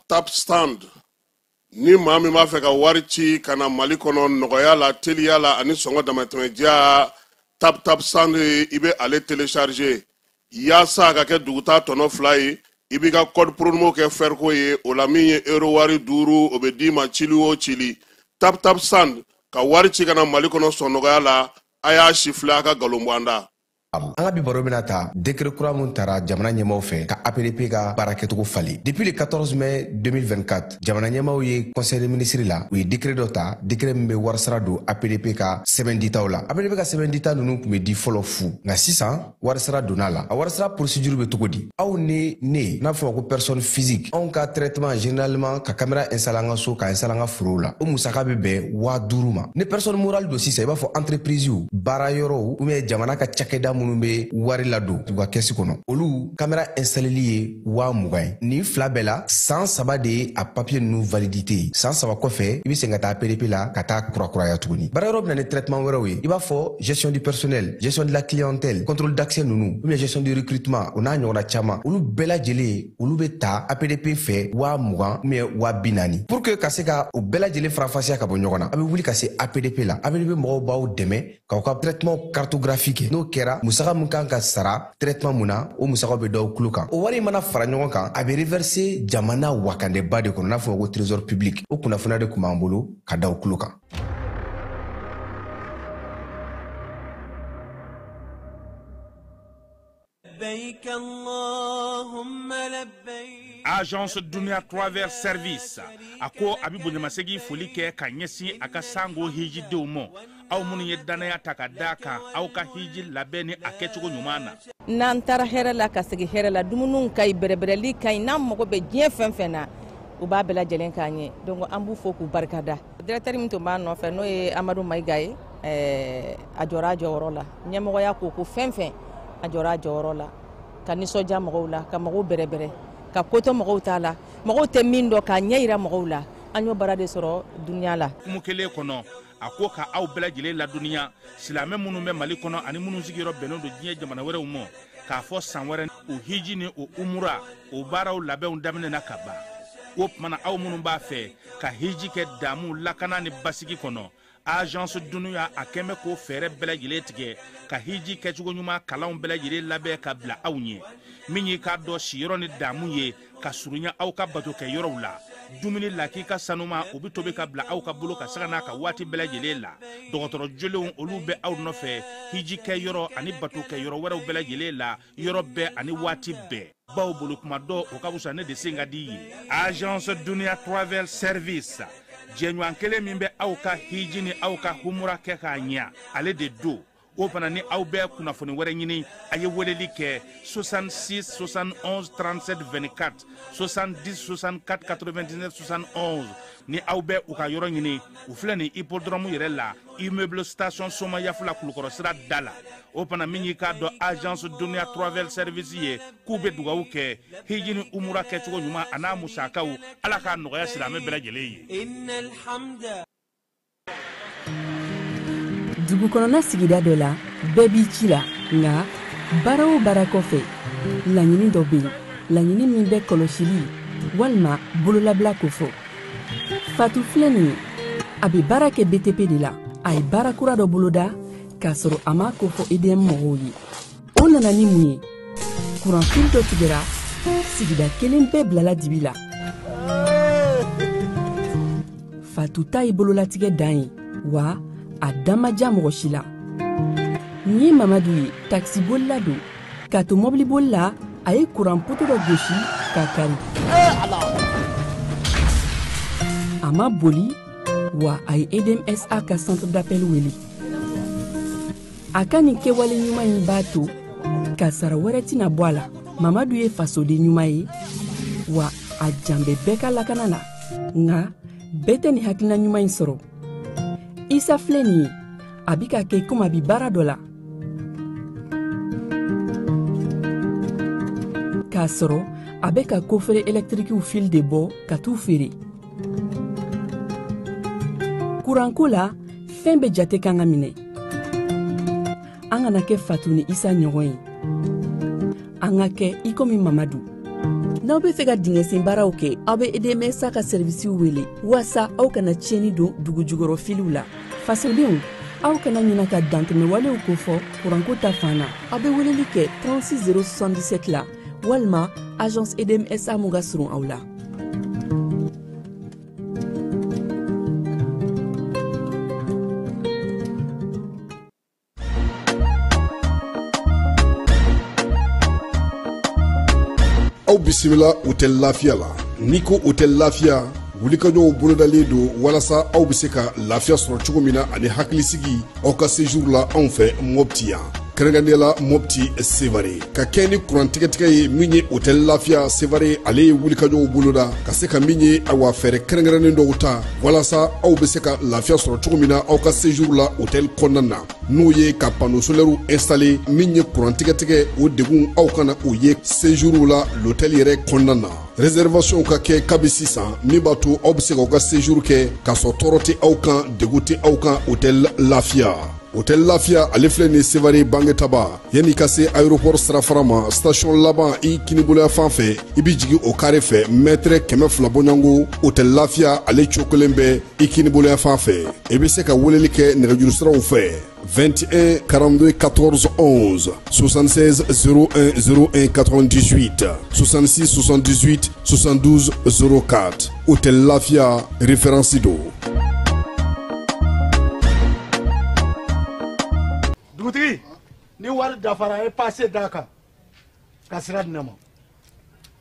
Tap stand ni maa min b'a fɛ ka wari ci ka na Mali kɔnɔ nɔgɔya la teliya la ani sɔngɔ damatɛmɛdiya tap stand i bɛ ale télécharger yaasa ka kɛ duguta tɔnɔ 2 ye i b'i ka code promo kɛ Ferco ye o la min ye euro wari 5 o bɛ d'i ma cili o cili tap stand ka wari ci ka na Mali kɔnɔ sɔn nɔgɔya la a y'a siffler a ka galon bɔ an da. An ka bi baro bɛna ta décret kura mun tara jamana ɲɛmaw fɛ ka APDP ka baara kɛcogo fali. Depuis le 14 mai 2024 jamana ɲɛmaw ye conseil des ministres la u ye décret dɔ ta décret min bɛ warisara don APDP ka sɛbɛn ditaw la. APDP ka sɛbɛn dita ninnu tun bɛ di fɔlɔ fu nka sisan warisara donna la. A warisara procédure bɛ cogo di? Aw ni ne n'a fɔ ko personne physique anw ka traitement généralement ka caméra installer an ka so ka installer an ka forow la o musaka bɛ bɛn 5000 ma. Ni personne morale don sisan i b'a fɔ entreprise baara yɔrɔw ou bien jamana ka cakɛda minnu bɛ wari ladon u ka kɛsi kɔnɔ olu caméra installeli ye 20,000 ye ni fila bɛɛ la san 3 de ye a papier ninnu validité ye san 3 kɔfɛ i bɛ segin ka taa APDP la ka taa kurakuraya tuguni baara yɔrɔ bɛ na ni traitement wɛrɛw ye i b'a fɔ gestion du personnel gestion de la clientèle contrôle d'accès ninnu ou bien gestion du recrutement o n'a ɲɔgɔnna caman olu bɛɛ lajɛlen olu bɛ ta APDP fɛ 20,000 ou bien 40,000 pour que ka se ka o bɛɛ lajɛlen farafasiya ka bɔ ɲɔgɔn na a bɛ wuli ka se APDP la APDP mɔgɔw b'aw dɛmɛ k'aw ka traitement cartographique kɛ n'o kɛra musaka mun kan ka sara traitement mun na o musaka bɛ d'aw kulo kan o wari mana fara ɲɔgɔn kan a bɛ reverser jamana wakandeba de kɔnɔ n'a fɔ ko trésor public o kunnafoniya de kun b'an bolo ka d'aw kulo kan. Agence Dunia Travers Service a ko a bɛ bonyamasegin foli kɛ ka ɲɛsin a ka sango hijidenw ma aw minnu ye danaya ta ka da kan aw ka hiji labɛn ni a kɛcogo ɲuman na. N'an taara hɛrɛ la ka segin hɛrɛ la dumuniw ka ɲi bɛrɛbɛrɛli ka ɲi n'an mago bɛ diɲɛ fɛn fɛn na u b'a bɛɛ lajɛlen k'an ye donc an b'u fo k'u barikada. Directeur min tun b'a nɔfɛ n'o ye Amadu Mayiga ye a jɔra a jɔyɔrɔ la ɲɛmɔgɔya ko fɛn fɛn a jɔra a jɔyɔrɔ la ka nisɔndiya mɔgɔw la ka mɔgɔw bɛrɛbɛrɛ ka koto mɔgɔw t'a la mɔgɔw tɛ min dɔn k'a ɲɛ yira mɔgɔw la an y'o baara de sɔrɔ duniya la. Kumu kelen kɔnɔ a ko ka aw bɛɛ lajɛlen ladɔnniya silamɛ minnu bɛ Mali kɔnɔ ani minnu sigiyɔrɔ bɛnnen don diɲɛ jamana wɛrɛw ma k'a fɔ san wɛrɛ o hiji ni o umura o baaraw labɛnw daminɛna ka ban o tumana aw minnu b'a fɛ ka hiji kɛ damu lakana ni basigi kɔnɔ Agence Dunuya a kɛmɛ ko fɛɛrɛ bɛɛ lajɛlen tigɛ ka hiji kɛcogo ɲuman kalanw bɛɛ lajɛlen labɛn ka bila aw ɲɛ min ye k'a dɔn siyɔrɔ ni damu ye ka surunya aw ka bato kɛ yɔrɔw la dumuni lak'i ka sanuma o bɛ tobi ka bila aw ka bolo ka se ka n'a ka waati bɛɛ lajɛlen la dɔgɔtɔrɔ jolenw olu bɛ aw nɔfɛ hiji kɛ yɔrɔ ani bato kɛ yɔrɔ wɛrɛw bɛɛ lajɛlen la yɔrɔ bɛɛ ani waati bɛɛ baw bolo kuma dɔ o ka fusa ne de se ka di ye. Agence Dunia Travel Service jɛɲɔgɔn kelen min bɛ aw ka hiji ni aw ka humura kɛ k'a ɲɛ ale de do o fana ni aw bɛɛ kunnafoni wɛrɛ ɲini a ye weleli kɛ 66 71 37 24 70 64 99 71 ni aw bɛɛ u ka yɔrɔ ɲini u filɛ ni hippodrome yɛrɛ la immeuble station Soma Yafula Kulukɔrɔ sira da la o fana min y'i k'a dɔn Agence Dunia Travel Service ye k'u bɛ dugawu kɛ hiji ni umura kɛcogo ɲuman a n'a musakaw ala k'a nɔgɔya silamɛ bɛɛ lajɛlen ye. Dugu kɔnɔna sigida dɔ la bɛɛ b'i ci la nka baara o baara kɔfɛ laɲini dɔ bɛ yen laɲini min bɛ kɔlɔsili walima bololabila ko fɔ Fatu filɛ nin ye a bɛ baara kɛ BTP de la a ye baara kura dɔ boloda k'a sɔrɔ a ma ko fɔ EDM mɔgɔw ye o nana ni mun ye kuranfili dɔ tigɛra sigida kelen bɛɛ bilala dibi la Fatu ta ye bololatigɛ dan ye wa a damaja mɔgɔ si la nin ye Mamadu ye taxi bolila don k'a to mɔbili bolila a ye kuran poto dɔ gosi k'a kari a ma boli wa a ye EDMSA ka centre d'appel wele a ka nin kɛwale ɲuman in b'a to ka sara wɛrɛ tɛna bɔ a la Mamadu ye fasoden ɲuman ye wa a jan bɛ bɛɛ ka lakana na nka bɛɛ tɛ nin hakilina ɲuman in sɔrɔ Isa filɛ nin ye a bi ka kɛ komi a bi baara dɔ la k'a sɔrɔ a bɛ ka kofere électrique fil de bɔ ka t'u feere kuranko la fɛn bɛ jate kan ka minɛ an kana kɛ Fatu ni Isa ɲɔgɔn ye an ka kɛ i komi Mamadu n'aw bɛ fɛ ka dingɛsen baaraw kɛ aw bɛ EDMSA ka servisiw wele walasa aw kana tiɲɛni don dugu jukɔrɔ filiw la fasodenw aw kana ɲina ka dantɛmɛwalew kofɔ kuranko ta fan na aw bɛ weleli kɛ 36077 la walima agence EDMSA mun ka surun aw la aw bisimila hôtel Lafiya la n'i ko hôtel Lafiya wulikajɔw bolodalen don walasa aw bɛ se ka lafiya sɔrɔ cogo min na ani hakilisigi aw ka séjour la anw fɛ Mopti yan kɛrɛnkɛrɛnnenya la Mopti Sevare ka kɛ ni kurantigɛtigɛ ye min ye hôtel Lafiya Sevare ale ye wulikajɔw boloda ka se ka min ye awa fɛɛrɛ kɛrɛnkɛrɛnnen dɔw ta walasa aw bɛ se ka lafiya sɔrɔ cogo min na aw ka séjour la hôtel kɔnɔna na n'o ye ka panneau solaire installé min ye kurantigɛtigɛ o degun aw kana o ye séjour la l'hôtel yɛrɛ kɔnɔna na réservation ka kɛ kabi sisan min b'a to aw bɛ se k'aw ka séjour kɛ k'a sɔrɔ tɔɔrɔ tɛ aw kan degun tɛ aw kan hôtel Lafiya hôtel Lafiya ale filɛ nin Sevare Bangetaba yanni ka se aéroport sirafara ma station laban i kiniboloya fan fɛ i bi jigin o carré fɛ mètre 200 bɔɲɔngo hôtel Lafiya ale cokolen bɛ i kiniboloya fan fɛ i bɛ se ka weleli kɛ nɛgɛjuru siraw fɛ 21 42 14 11 76 01 01 98 66 78 72 04 hôtel Lafiya référence do dugutigi ni wari dafara e passé daka ka sira di ne ma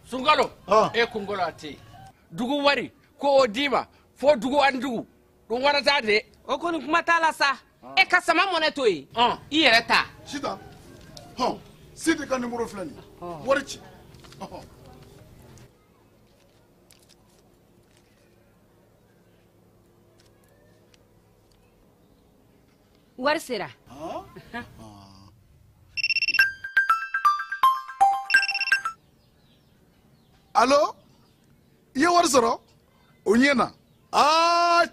sunkalo e kunkolo ate dugu wari ko o dima fo dugu an dugu dun warata de o koni kuma t'a la sa e ka sama mɔnɛ to ye i yɛrɛ ta sita sidi ka numéro filɛ nin wari ci wari sera allo i ye wari sɔrɔ o ɲɛna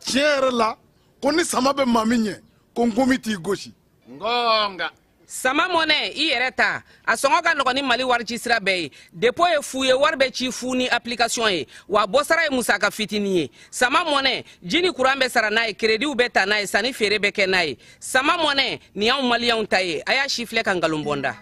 tiɲɛ yɛrɛ la ko ni sama bɛ maa min ɲɛ ko nkomi t'i gosi ngonga sama mɔnɛ i yɛrɛ ta a sɔngɔ ka nɔgɔn ni Mali wari ci sira bɛɛ ye dépôt ye fu ye wari bɛ ci fu ni application ye wa bɔsara ye musaka fitinin ye sama mɔnɛ ji ni courant bɛ sara n'a ye créditw bɛ ta n'a ye sanni feere bɛ kɛ n'a ye sama mɔnɛ nin y'anw maliyɛnw ta ye a y'a si filɛ ka nkalon bɔ n da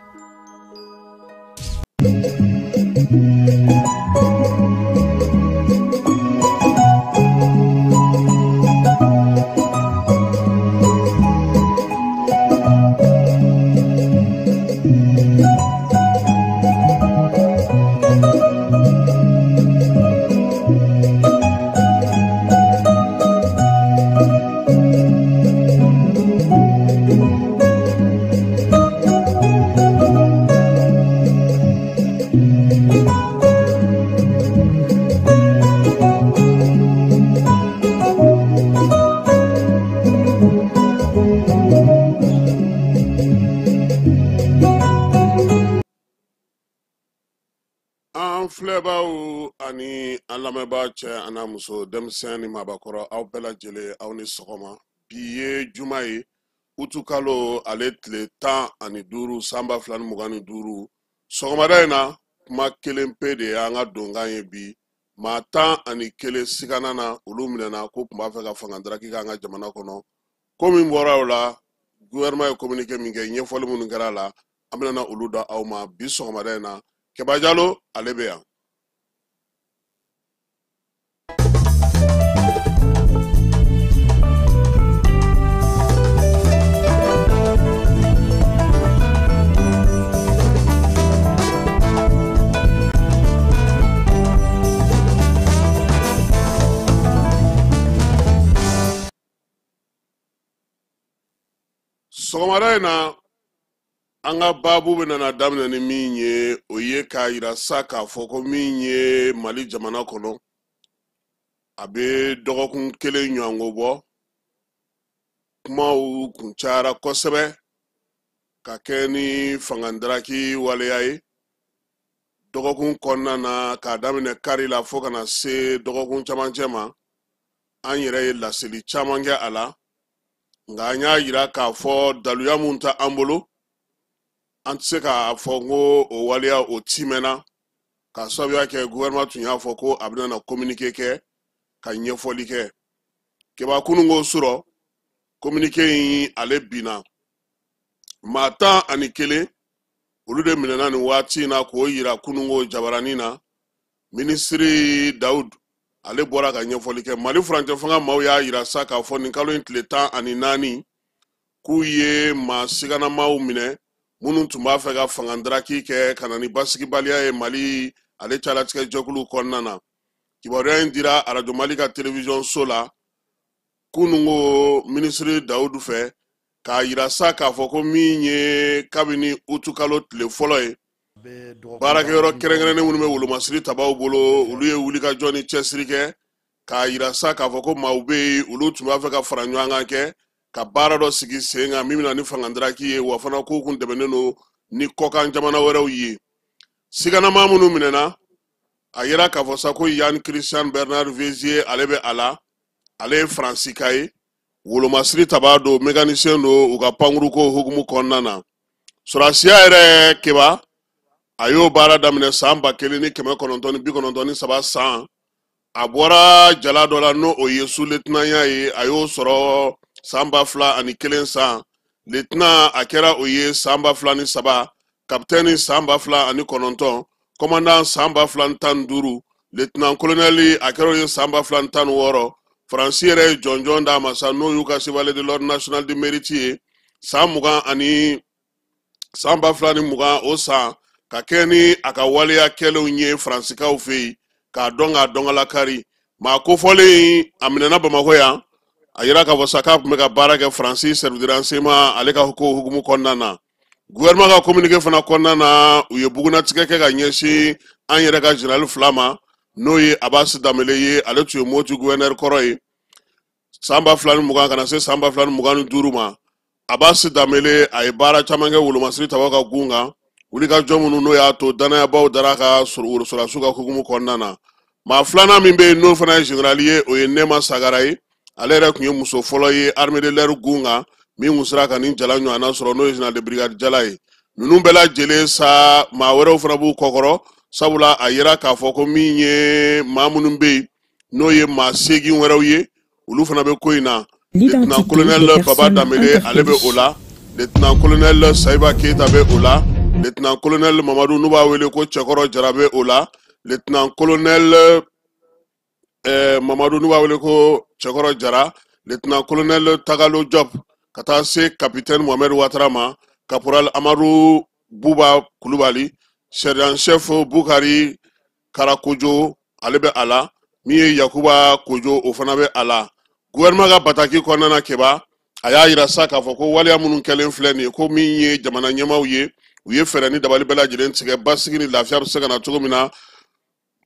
filɛbaaw ani an lamɛnbaa cɛ an n'a muso denmisɛn ni maabakɔrɔ aw bɛɛ lajɛlen aw ni sɔgɔma bi ye juma ye utu kalo ale tile 15 san 2025 sɔgɔmada in na kuma kelen pe de y'an ka donkan ye bi maa 11 sigana na olu minɛna ko tun b'a fɛ ka fangadaraki k'an ka jamana kɔnɔ ko min bɔra o la gouvernement ye communiqué min kɛ ɲɛfɔli minnu kɛra a la an bɛna olu da aw ma bi sɔgɔmada in na Keba Jalo ale bɛ yan. sɔgɔmada in na an ka baabu bɛ nana daminɛ ni min ye o ye k'a yira sa k'a fɔ ko min ye Mali jamana kɔnɔ a bɛ dɔgɔkun kelen ɲɔgɔnko bɔ kumaw kun cayara kosɛbɛ ka kɛ ni fangandaraki waleya ye dɔgɔkun kɔnɔna na k'a daminɛ kari la fo kana se dɔgɔkun camancɛ ma an yɛrɛ ye laseli caman kɛ a la nka an y'a yira k'a fɔ daluya mun ta an bolo an tɛ se k'a fɔ ko o waleya o timɛna k'a sababuya kɛ gouvernement tun y'a fɔ ko a bɛna na communiqué kɛ ka ɲɛfɔli kɛ kɛba kununko sɔrɔ communiqué in ale binna maa 11 olu de minɛna nin waati in na k'o yira kununko jabaranin na minisiri Dawud ale bɔra ka ɲɛfɔli kɛ Mali furancɛ fanga maaw y'a yira sa k'a fɔ nin kalo in tile 14 k'u ye maa siganamaw minɛ minnu tun b'a fɛ ka fangandaraki kɛ ka na ni basigibaliya ye Mali ale calatigɛ jɛkulu kɔnɔna na kibaruya in dira Radio Mali ka télévision so la kununko minisiri Dawud fɛ k'a yira sa k'a fɔ ko min ye kabini utu kalo tile fɔlɔ ye baarakɛyɔrɔ kɛrɛnkɛrɛnnen minnu bɛ wolomasiri tabaw bolo olu ye wulikajɔ ni cɛsiri kɛ k'a yira sa k'a fɔ ko maaw bɛ yen olu tun b'a fɛ ka fara ɲɔgɔn kan kɛ ka baara dɔ sigi sen kan min bɛna ni fangandaraki ye wa fana k'u kun dɛmɛnen don ni kɔkan jamana wɛrɛw ye siganama minnu minɛna a yira k'a fɔ sa ko Yann Christian Bernard Vizier ale bɛ a la ale ye Faransika ye wolomasiri taba don mécanicien don u ka pankuruko hukumu kɔnɔna na sɔrɔsiya yɛrɛ keba a y'o baara daminɛ san 1993 san a bɔra jala dɔ la n'o o ye sous-lieutenant ye a y'o sɔrɔ san 2001 san lieutenant a kɛra o ye san 2003 capitaine san 2009 commandant san 2015 lieutenant colonel a kɛra o ye san 2016 Faransi yɛrɛ ye jɔnjɔn d'a ma sa n'o y'u ka chevalier de l'ordre national du mérite ye san 20 o san ka kɛ ni a ka waleya kɛlenw ye Faransikaw fɛ yen k'a dɔn k'a dɔn kari maa kofɔlen a minɛna Bamakɔ yan a yira k'a fɔ sa k'a tun bɛ ka baara kɛ Faransi service de renseignement ale ka hukumu kɔnɔna na gouvernement ka communiqué fana kɔnɔna na u ye bugunatigɛ kɛ ka ɲɛsin an yɛrɛ ka général 2 ma n'o ye Abbas Damele ye ale tun ye Moti gouverneur kɔrɔ ye san 2020 kana se san 2025 ma Abbas Damele a ye baara caman kɛ wolomasiri tabaw ka gun kan wulikajɔ minnu n'o y'a to danayabaw dara ka sɔrɔsiw ka hukumu kɔnɔna na maa filanan min bɛ yen n'o fana ye général ye o ye Nema Sagara ye ale yɛrɛ tun ye muso fɔlɔ ye armée de l'air gun kan min kun sera ka nin jala ɲɔgɔnna sɔrɔ n'o ye général de brigade Jala ye ninnu bɛɛ lajɛlen sa maa wɛrɛw fana b'u kɔkɔrɔ sabula a yira k'a fɔ ko min ye maa minnu bɛ yen n'o ye maa 8 wɛrɛw ye olu fana bɛ ko in na lieutenant colonel Baba Damele ale bɛ o la lieutenant colonel Saiba Keita bɛ o la lieutenant colonel Mamadou n'u b'a wele ko Cɛkɔrɔ Jara bɛ o la lieutenant colonel Mamadou n'u b'a wele ko Cɛkɔrɔ Jara lieutenant colonel Tagalo Diop ka taa se capitaine Mohamed Ouattara ma caporal Amadou Bouba Kulubali sergent chef Bukari Karakojo ale bɛ a la min ye Yakuba Kojo o fana bɛ a la gouvernement ka bataki kɔnɔna na kɛba a y'a yira sa k'a fɔ ko waleya minnu kɛlen filɛ nin ye ko min ye jamana ɲɛmaaw ye u ye fɛɛrɛ ni dabali bɛɛ lajɛlen tigɛ basigi ni lafiya bɛ se ka na cogo min na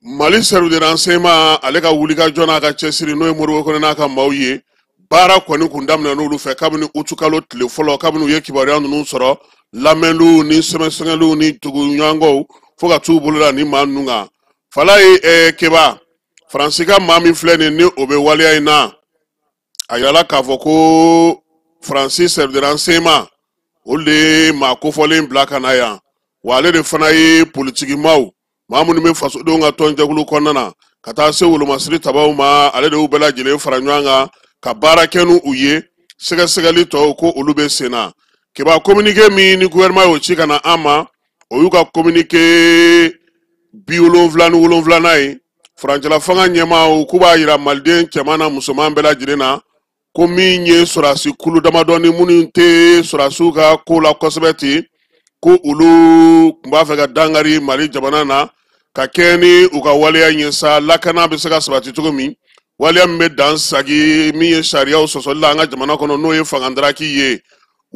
Mali service de renseignement ale ka wulikajɔ n'a ka cɛsiri n'o ye Modibo Konɛ n'a ka maaw ye baara kɔni kun daminɛ n'olu fɛ kabini utu kalo tile fɔlɔ kabini u ye kibaruya ninnu sɔrɔ lamɛnliw ni sɛbɛnsɛbɛnliw ni tuguɲɔgɔnkɔw fo ka t'u bolola ni maa ninnu kan fala ye kɛba Faransika maa min filɛ nin ni o bɛ waleya in na a yirala k'a fɔ ko Faransi service de renseignement olu de ye maa kofɔlen bila ka na yan wa ale de fana ye politikimaw maa minnu bɛ fasodenw ka tɔnjɛkulu kɔnɔna na ka taa se wolomasiri tabaw ma ale de y'u bɛɛ lajɛlen fara ɲɔgɔn kan ka baara kɛ n'u ye sɛgɛsɛgɛli tɔw ko olu bɛ sen na kɛba communiqué min ni gouvernement y'o ci ka na an ma o y'u ka communiqué 77 ye furancɛla fanga ɲɛmaaw k'u b'a yira maliden cɛman na musoman bɛɛ lajɛlen na ko min ye sɔrɔsi kulu damadɔni minnu tɛ sɔrɔsiw ka ko la kosɛbɛ ten ko olu tun b'a fɛ ka dangari Mali jamana na ka kɛ ni u ka waleya ɲɛ sa lakana bɛ se ka sabati cogo min waleya min bɛ dan sagi min ye sariyaw sɔsɔli la an ka jamana kɔnɔ n'o ye fangandaraki ye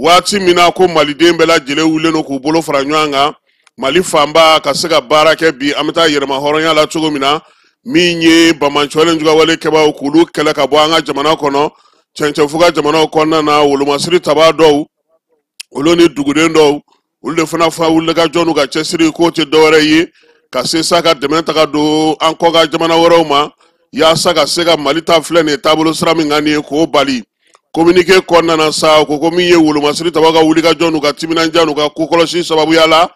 waati min na ko maliden bɛɛ lajɛlen wulilen don k'u bolo fara ɲɔgɔn kan mali fanba ka se ka baara kɛ bi an bɛ taa yɛlɛma hɔrɔnya la cogo min na min ye bamancɔlen jugawale kɛbaaw k'olu kɛlɛ ka bɔ an ka jamana kɔnɔ cɛncɛnfuga jamanaw kɔnɔna na wolomasiri taba dɔw olu ni duguden dɔw olu de fana fa wulikajɔ n'u ka cɛsiri k'o tɛ dɔwɛrɛ ye ka se sa ka dɛmɛ taga don an kɔ ka jamana wɛrɛw ma yaasa ka se ka mali ta filɛ nin ye taabolo sira min kan nin ye k'o bali communiqué kɔnɔna na sa ko min ye wolomasiri taba ka wulikajɔ n'u ka timinanja n'u ka kokɔlɔsi sababuya la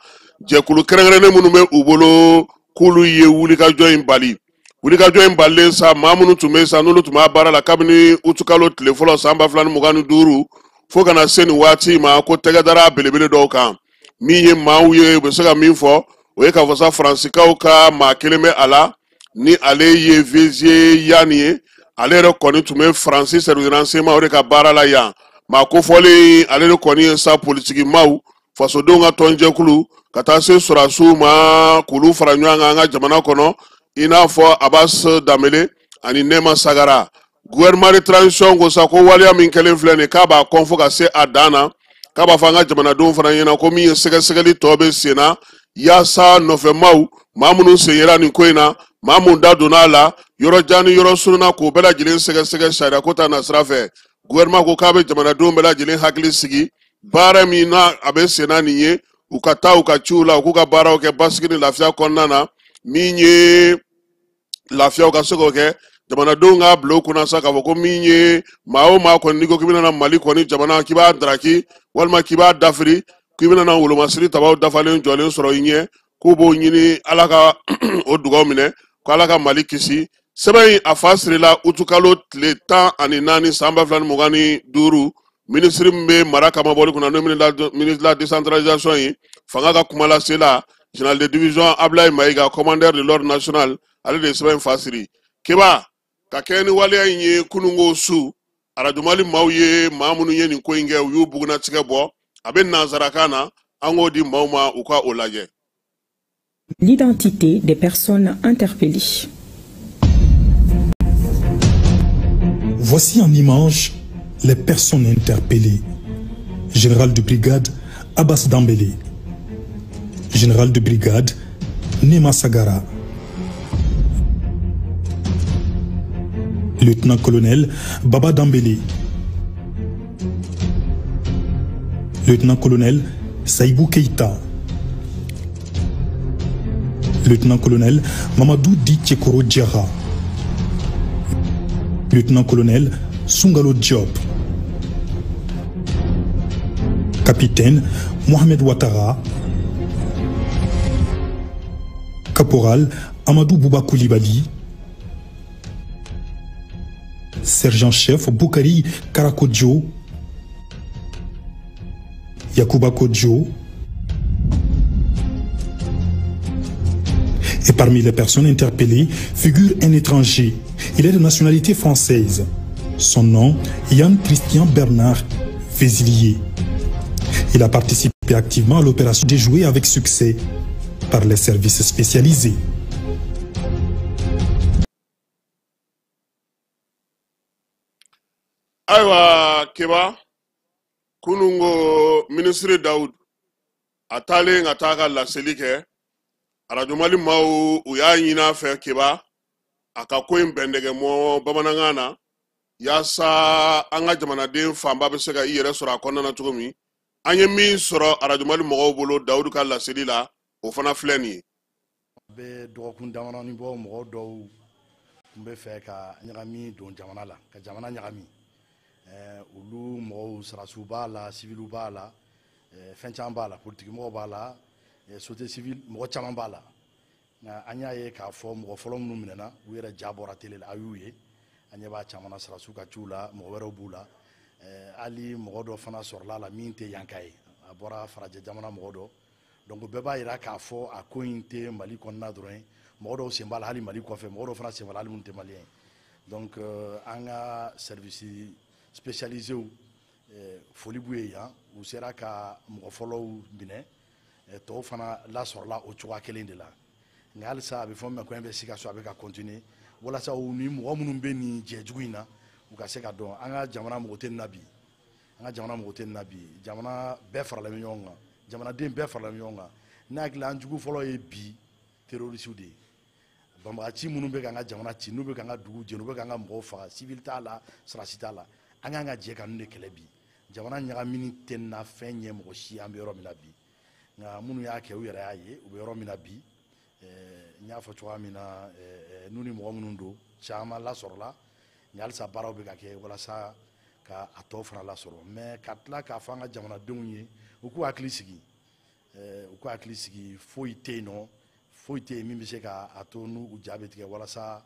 jɛkulu kɛrɛnkɛrɛnnen minnu bɛ u bolo k'olu ye wulikajɔ in bali wulikajɔ in balilen sa maa minnu tun bɛ sa n'olu tun b'a baara la kabini utukalo tile fɔlɔ san 2025 fo kana se nin waati ma ko tɛgɛdara belebele dɔw kan min ye maaw ye u bɛ se ka min fɔ o ye k'a fɔ sa faransikaw ka maa kelen bɛ a la ni ale ye Vizier Yani ye ale yɛrɛ kɔni tun bɛ faransi service renseignement o de ka baara la yan maa kofɔlen ale de kɔni ye sa politiki maaw fasodenw ka tɔnjɛkulu ka taa se sɔrɔdasiw ma k'olu fara ɲɔgɔn kan an ka jamana kɔnɔ i n'a fɔ Abbas Damele ani Nema Sagara gouvernement de transition ko sa ko waliya min kɛlen filɛ nin k'a b'a kɔn fo ka se a dan na k'a b'a fɔ an ka jamanadenw fana ɲɛna ko min ye sɛgɛsɛgɛli tɔ bɛ sen na yaasa nɔfɛmaw maa minnu sen yera nin ko in na maa mun da donna a la yɔrɔ jan ni yɔrɔ surunna k'o bɛɛ lajɛlen sɛgɛsɛgɛ sariya ko ta nasira fɛ gouvernement ko k'a bɛ jamanadenw bɛɛ lajɛlen hakili sigi baara min na a bɛ sen na nin ye u ka taa u ka ciw la u k'u ka baaraw kɛ basigi ni lafiya kɔnɔna na min ye lafiyaw ka se k'o kɛ jamanadenw ka bila u kunna sa k'a fɔ ko min ye maa o maa kɔni n'i ko k'i bɛna mali kɔni jamana k'i b'a daraki walima k'i b'a dafiri k'i bɛna wolomasiri tabaw dafalen jɔlen sɔrɔ i ɲɛ k'u b'o ɲini ala ka o dugaw minɛ ko ala ka mali kisi sɛbɛn in a fa sirila utukalo tile 14 san 2025 minisiri min bɛ mara kama bɔli kunna n'o ministre de la décentralisation ye fanga ka kuma lase la général de division Ablaye Mayiga commandeur de l'ordre national ale de ye sɛbɛn in fa siri keba ka kɛ ni waleya in ye kunungo su arajo mali maaw ye maa minnu ye nin ko in kɛ u y'u bugunatigɛ bɔ a bɛ nanzarakan na an k'o di maaw ma u ka o lajɛ. L'identité des personnes interpellées. Voici en image les personnes interpellées. Général de brigade Abbas Dambélé. Général de brigade Nema Sagara. Lieutenant-colonel Baba Dambélé. Lieutenant-colonel Saïbou Keïta. Lieutenant-colonel Mamadou Di Tchekoro Djara. Lieutenant-colonel Sungalo Diop. Capitaine Mohamed Ouattara. Caporal Amadou Bouba Koulibaly. Sergent-chef Boukari Karakodjo. Yakouba Kodjo. Et parmi les personnes interpellées figure un étranger. Il est de nationalité française. Son nom, Yann Christian Bernard Vézilier. Il a participé activement à l'opération déjouée avec succès par les services spécialisés. Aïwa Keba, kunungo ministre Daoud, atale ngataka la selike, arajo mali mau uya nyina fe Keba, akako imbendege mo bamanangana, yasa anga jamana den famba be se ka i yɛrɛ sɔrɔ a kɔnɔna na cogo min an ye min sɔrɔ arajo mali mɔgɔw bolo Dawudu ka laseli la o fana filɛ nin ye. bɛ dɔgɔkun damadɔni bɔ mɔgɔ dɔw tun bɛ fɛ ka ɲagami don jamana la ka jamana ɲagami olu mɔgɔw sarasiw b'a la sibiliw b'a la fɛn caman b'a la politiki mɔgɔw b'a la société civile mɔgɔ caman b'a la nka an y'a ye k'a fɔ mɔgɔ fɔlɔ minnu minɛna u yɛrɛ ja bɔra télé la a y'u ye an ɲɛ b'a caman na sarasiw ka ciw la mɔgɔ wɛrɛw b'u la hali mɔgɔ dɔ fana sɔrɔla la min tɛ yanka ye a bɔra farajɛ jamana mɔgɔ dɔ donc bɛɛ b'a yira k'a fɔ a ko in tɛ mali kɔnɔna dɔrɔn mɔgɔ dɔw sen b'a la hali mali kɔfɛ mɔgɔ dɔw fana sen b'a la hali minnu tɛ maliyɛn donc an ka service spécialisé foli b'u ye yan u sera ka mɔgɔ fɔlɔw minɛ tɔw fana lasɔrɔla o cogoya kelen de la nka halisa a bɛ fɔ min ma ko investigation a bɛ ka continuer walasa u ni mɔgɔ minnu bɛ nin jɛjugu in na u ka se ka dɔn an ka jamana mɔgɔ tɛ nin na bi an ka jamana mɔgɔ tɛ nin na bi jamana bɛɛ farala ɲɔgɔn kan jamanaden bɛɛ farala ɲɔgɔn kan ne hakili an jugu fɔlɔ ye bi terrorisiw de ye banbagaci minnu bɛ k'an ka jamana ci n'u bɛ k'an ka dugu jɛ n'u bɛ k'an ka mɔgɔw faga civil t'a la sarasi t'a la an k'an ka jɛ ka ninnu de kɛlɛ bi jamana ɲagamini tɛ na fɛn ɲɛ mɔgɔ si an bɛ yɔrɔ min na bi nka minnu y'a kɛ u yɛrɛ y'a ye u bɛ yɔrɔ min na bi n y'a fɔ cogoya min na n'u ni mɔgɔ minnu don caman lasɔrɔla nka halisa baaraw bɛ ka kɛ walasa ka a tɔw fana lasɔrɔ mɛ ka tila k'a fɔ an ka jamanadenw ye u k'u hakili sigi foyi tɛ yen nɔ foyi tɛ yen min bɛ se k'a to n'u ja bɛ tigɛ walasa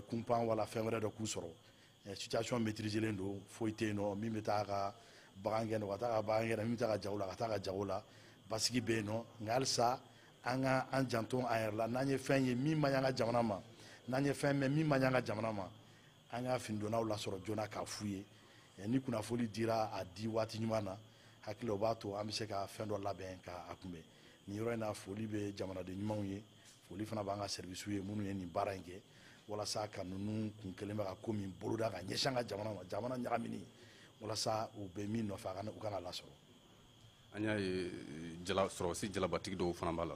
kunpan wala fɛn wɛrɛ dɔ k'u sɔrɔ situation maîtriselen don foyi tɛ yen nɔ min bɛ taa ka bagan gɛn ka taa ka bagan gɛn min bɛ taa ka jago la ka taa ka jago la basigi bɛ yen nɔ nka halisa an ka an janto an yɛrɛ la n'an ye fɛn ye min man ɲi an ka jamana ma n'an ye fɛn mɛn min man ɲi an ka jamana ma an ka finidonnaw lasɔrɔ joona k'a f'u ye ni kunnafoni dira a di waati ɲuman na hakili o b'a to an bɛ se ka fɛn dɔ labɛn k'a kunbɛn nin yɔrɔ in na foli bɛ jamanaden ɲumanw ye foli fana b'an ka servisiw ye minnu ye nin baara in kɛ walasa ka ninnu kun kelen bɛ ka ko min boloda ka ɲɛsin an ka jamana ma jamana ɲagamini walasa u bɛ min nɔfɛ u kana lasɔrɔ. an y'a ye sɔrɔsi jalabatigi dɔw fana b'a la.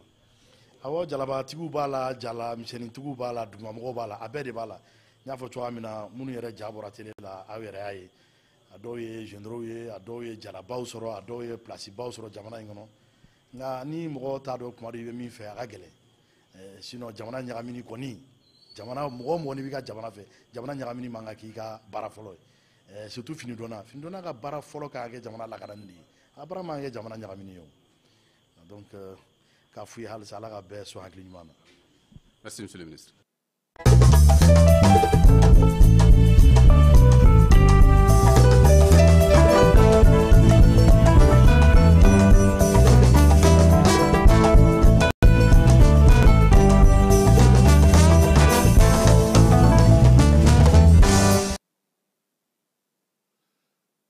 awɔ jalabatigiw b'a la jala misɛnnintigiw b'a la dugumamɔgɔw b'a la a bɛɛ de b'a la n y'a fɔ cogoya min na minnu yɛrɛ ja bɔra télé la aw yɛrɛ y'a ye a dɔw ye généraux ye a dɔw ye jalabaw sɔrɔ a dɔw ye plasibaw sɔrɔ jamana in kɔnɔ nka ni mɔgɔw t'a dɔn kuma dɔ i bɛ min fɛ a ka gɛlɛn sinon jamana ɲagamini kɔni jamana mɔgɔ mɔgɔ n'i b'i ka jamana fɛ jamana ɲagamini man kan k'i ka baara fɔlɔ ye surtout finidonna ka baara fɔlɔ kan ka kɛ jamana lakanani de ye a baara man kan kɛ jamana ɲagamini ye o donc k'a f'u ye halisa ala ka bɛɛ sɔn hakili ɲuman na. Merci monsieur le ministre.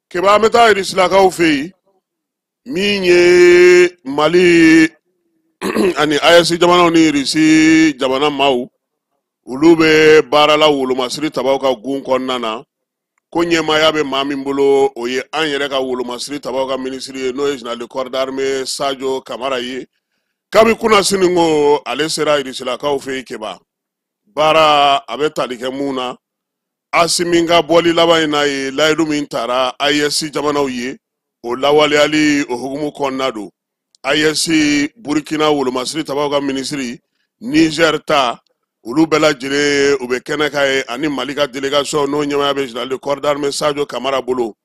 Keba meta irisilakaw fɛ yen min ye Mali ani AES jamanaw ni Irisi jamana maaw olu bɛ baara la wolomasiri tabaw ka gun kɔnɔna na ko ɲɛmaaya bɛ maa min bolo o ye an yɛrɛ ka wolomasiri tabaw ka minisiri ye n'o ye général de corps d'armée Sadio Kamara ye kabi kunna sini ko ale sera irisilakaw fɛ yen Keba baara a bɛ tali kɛ mun na Asimi ka bɔli laban in na ye layidu min taara AES jamanaw ye o lawaleyali o hukumu kɔnɔna don AES Burkina wolomasiri tabaw ka minisiri Niger ta olu bɛɛ lajɛlen u bɛ kɛnɛ ka ye ani Mali ka délégation n'o ɲɛmaaya bɛ général de corps d'armée Sadio Kamara bolo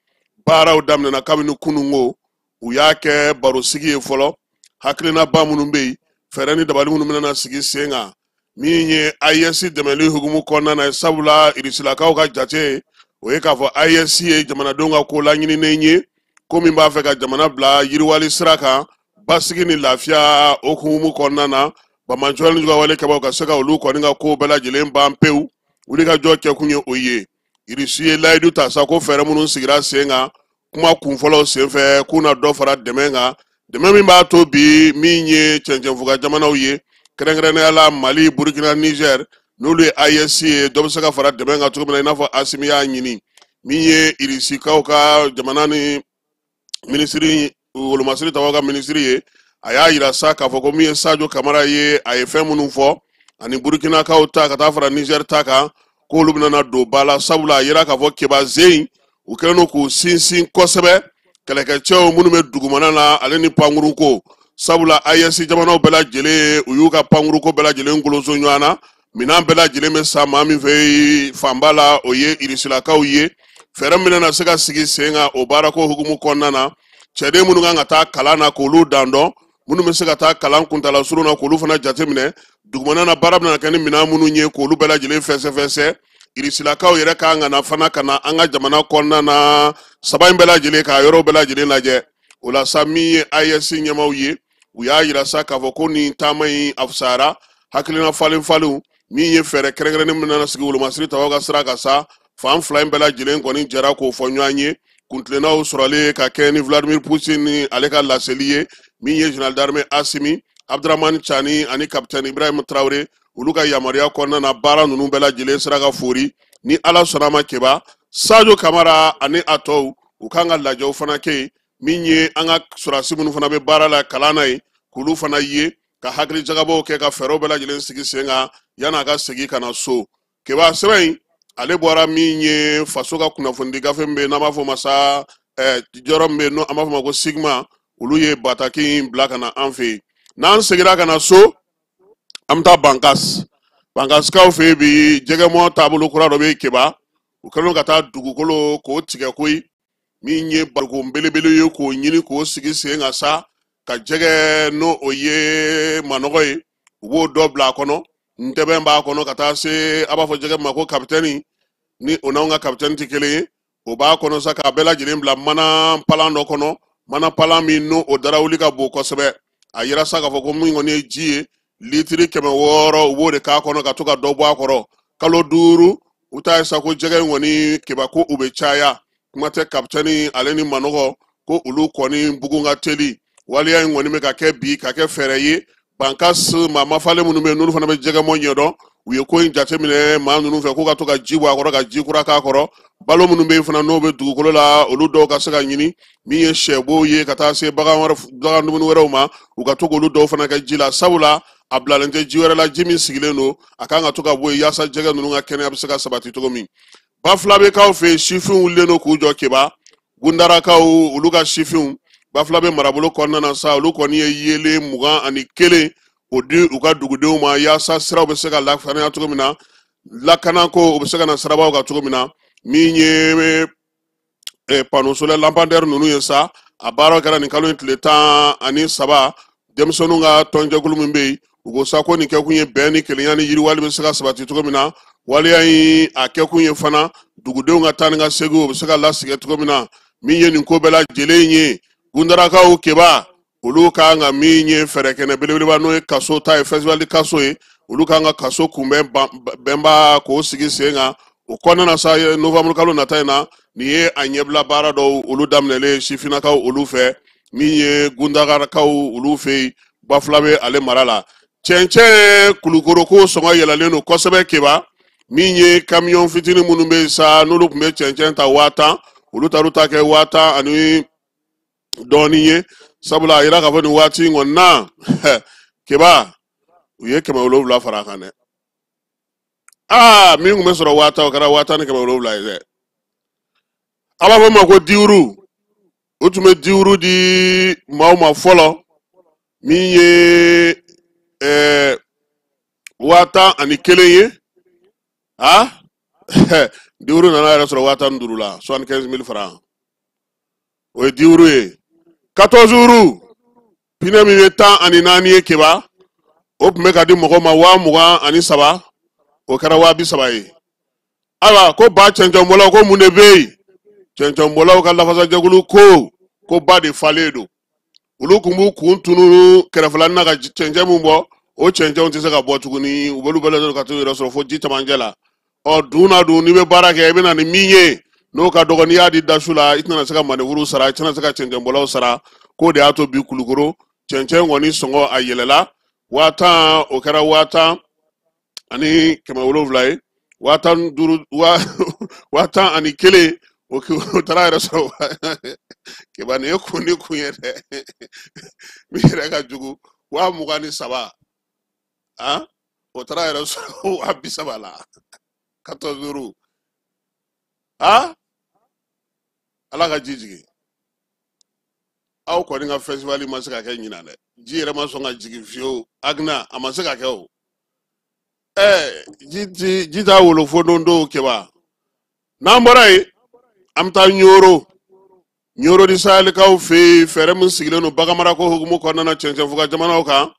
baaraw daminɛna kabini kunungo u y'a kɛ barosigi ye fɔlɔ hakilinaba minnu bɛ yen fɛɛrɛ ni dabali minnu bɛna sigi sen kan min ye AES dɛmɛli hukumu kɔnɔna na sabula irisilakaw ka jate o ye k'a fɔ AES ye jamanadenw ka ko laɲininen ye ko min b'a fɛ ka jamana bila yiriwali sira kan basigi ni lafiya o hukumu kɔnɔna na Bamajɔli ni wale kɛbaw ka se ka olu kɔni ka ko bɛɛ lajɛlen ban pewu wuli ka jɔ kɛ kun ye o ye Irisi ye layidu ta sa ko fɛɛrɛ minnu sigira sen kan kuma kunfɔlɔw senfɛ k'u na dɔ fara dɛmɛ kan dɛmɛ min b'a to bi min ye cɛncɛnfuga jamanaw ye kɛrɛnkɛrɛnnenya la Mali Burkina Niger n'olu ye AES ye dɔ bɛ se ka fara dɛmɛ kan cogo min na i n'a fɔ Asimi y'a ɲini min ye Irisikaw ka jamana ni minisiri wolomasiri tabaw ka minisiri ye a y'a yira sa k'a fɔ ko min ye Sadio Kamara ye a ye fɛn minnu fɔ ani Burkinakaw ta ka taa fara Niger ta kan k'olu bɛna don ba la sabula a yira k'a fɔ Keba Zeyin u kɛlen don k'u sinsin kosɛbɛ kɛlɛkɛcɛw minnu bɛ dugumana na ale ni pankuruko sabula AES jamanaw bɛɛ lajɛlen u y'u ka pankuruko bɛɛ lajɛlen goloso ɲɔgɔn na minɛn bɛɛ lajɛlen bɛ sa maa min fɛ fanba la o ye Irisilakaw ye fɛɛrɛ min na se ka sigi sen kan o baarako hukumu kɔnɔna na cɛden minnu kan ka taa kalan na k'olu dan dɔn minnu bɛ se ka taa kalan kuntala surun na k'olu fana jateminɛ dugumana na baara bɛna kɛ ni minɛn minnu ye k'olu bɛɛ lajɛlen fɛsɛfɛsɛ Irisilakaw yɛrɛ kan ka na fana ka na an ka jamana kɔnɔna na saba in bɛɛ lajɛlen k'a yɔrɔ bɛɛ lajɛlen lajɛ o la sa min ye AES ɲɛmaw ye u y'a yira sa k'a fɔ ko nin taama in a fisayara hakilina falen min ye fɛɛrɛ kɛrɛnkɛrɛnnen min na sigi wolomasiri tabaw ka sira kan sa fan fila in bɛɛ lajɛlen kɔni jɛra k'o fɔ ɲɔgɔn ye kuntilennaw sɔrɔlen ka kɛ ni Vladimir Poutine ni ale ka laseli ye min ye général d'armée Asimi Abdramane Chani ani capitaine Ibrahim Traoré olu ka yamaruya kɔnɔna na baara ninnu bɛɛ lajɛlen sera ka fori ni Ala sɔnna ma Keba Sadio Kamara ani a tɔw u kan ka lajɛw fana kɛ min ye an ka surasi minnu fana bɛ baara la kalan na ye k'olu fana ye ka hakili jagabɔw kɛ ka fɛɛrɛw bɛɛ lajɛlen sigi sen kan yan'a ka segin ka na so keba sɛbɛn in ale bɔra min ye faso ka kunnafoni gafe min bɛ n'an b'a fɔ ma sa jɔyɔrɔ min bɛ n'an b'a fɔ ma ko sigma olu ye bataki in bila ka na an fɛ yen n'an seginna ka na so an bɛ taa bankasikaw fɛ yen bi jɛgɛmɔ taabolo kura dɔ bɛ keba u kɛlen ka taa dugukolo k'o tigɛ koyi min ye barikon belebele ye k'o ɲini k'o sigi sen kan sa ka jɛgɛ n'o o ye manɔgɔ ye u b'o dɔ bila a kɔnɔ ntɛbɛn b'a kɔnɔ ka taa se a b'a fɔ jɛgɛ ma ko kapitɛni ni o n'anw ka kapitɛni tɛ kelen ye o b'a kɔnɔ sa k'a bɛɛ lajɛlen bila mana palan dɔ kɔnɔ mana palan min n'o o darawuli ka bon kosɛbɛ a yira sa k'a fɔ ko min kɔni ye ji ye litiri 600 u b'o de k'a kɔnɔ ka to ka dɔ bɔ a kɔrɔ kalo 5 u t'a ye sa ko jɛgɛ in kɔni keba ko u bɛ caya kuma tɛ kapitɛni ale ni manɔgɔ ko olu kɔni bugun ka teli waliya in kɔni bɛ ka kɛ bi ka kɛ fɛɛrɛ ye bankas maa mafalen minnu bɛ yen n'olu fana bɛ jɛgɛmɔ ɲɛdɔn u ye ko in jateminɛ maa ninnu fɛ ko ka to ka ji bɔ a kɔrɔ ka ji kura k'a kɔrɔ balo minnu bɛ yen fana n'o bɛ dugukolo la olu dɔw ka se ka ɲini min ye sɛbo ye ka taa se bagan dumuni wɛrɛw ma u ka to k'olu dɔw fana kɛ ji la sabula a bilalen tɛ ji wɛrɛ la ji min sigilen don a kan ka to ka bɔ yen yaasa jɛgɛ ninnu ka kɛnɛya bɛ se ka sabati cogo min ba fila bɛ k'aw fɛ yen sifinw wulilen don k'u jɔ keba gundarakaw olu ka sifinw ba fila bɛ marabolo kɔnɔna na sa olu kɔni ye yelen 21 o di u ka dugudenw ma yaasa siraw bɛ se ka lakana cogo min na lakana ko u bɛ se ka na sirabaw kan cogo min na min ye panneau solaire lampadaire ninnu ye sa a baaraw kɛra nin kalo in tile 13 denmisɛnninw ka tɔnjɛkulu min bɛ yen u ko sa ko nin kɛkun ye bɛn ni kelenya ni yiriwali bɛ se ka sabati cogo min na waliya in a kɛkun ye fana dugudenw ka taa ni ka segin u bɛ se ka lasigi cogo min na min ye nin ko bɛɛ lajɛlen ye gundarakaw keba olu kan ka min ye fɛɛrɛ kɛnɛ belebeleba n'o ye kaso ta ye festival kaso ye olu kan ka kaso kunbɛn bɛnba k'o sigi sen kan o kɔnɔna na sa novembre kalo nata in na nin ye a ɲɛbila baara dɔw olu daminɛlen sifinnakaw olu fɛ min ye gundarakaw olu fɛ yen ba fila bɛ ale mara la cɛncɛn kulukoroko sɔngɔ yɛlɛlen don kosɛbɛ keba min ye camion fitinin minnu bɛ yen sa n'olu tun bɛ cɛncɛn ta 1000 olu taar'u ta kɛ 1000 ani dɔɔnin ye sabula a yira k'a fɔ nin waati in kɔni na keba u ye 700 fara a kan dɛ min tun bɛ sɔrɔ 1000 o kɛra 1000 ni 700 ye dɛ a b'a fɔ ma ko diwuru o tun bɛ diwuru di maaw ma fɔlɔ min ye 101 ye diwuru nana yɛrɛ sɔrɔ 115 la 75 000 francs o ye diwuru ye 14 jours pinɛ min bɛ 14 ye keba o tun bɛ ka di mɔgɔ ma 23 o kɛra 30 ye ayiwa ko ba cɛncɛnbɔlaw ko mun de bɛ yen cɛncɛnbɔlaw ka lafasajɛkulu ko ba de falen don olu tun b'u kun tunu kɛrɛfɛlanin na ka cɛncɛn min bɔ o cɛncɛnw tɛ se ka bɔ tuguni u b'olu bɛɛ lajɛlen ka t'u yɛrɛ sɔrɔ fo ji camancɛ la dun na dun n'i bɛ baara kɛ i bɛ na ni min ye n'o ka dɔgɔ n'i y'a di dasu la i tɛna se ka manewuru sara i tɛna se ka cɛncɛnbɔlaw sara k'o de y'a to bi kulukoro cɛncɛn kɔni sɔngɔ a yɛlɛla 1000 o kɛra 1000 ani 700 ye 1000 ani 1 o taara yɛrɛ sɔrɔ keba nin ye kun ni kun ye dɛ min yɛrɛ ka jugu 23 o taara yɛrɛ sɔrɔ 30 la 14 jours ala ka ji jigin aw kɔni ka festival ma se ka kɛ ɲinan dɛ ji yɛrɛ ma sɔn ka jigin fiyewu agna a ma se ka kɛ o ji t'a wolo fo don dɔw kɛba n'an bɔra yen an bɛ taa ɲoro di sahɛlikaw fɛ yen fɛɛrɛ min sigilen don baganmarako hukumu kɔnɔna na cɛncɛnfuga jamanaw kan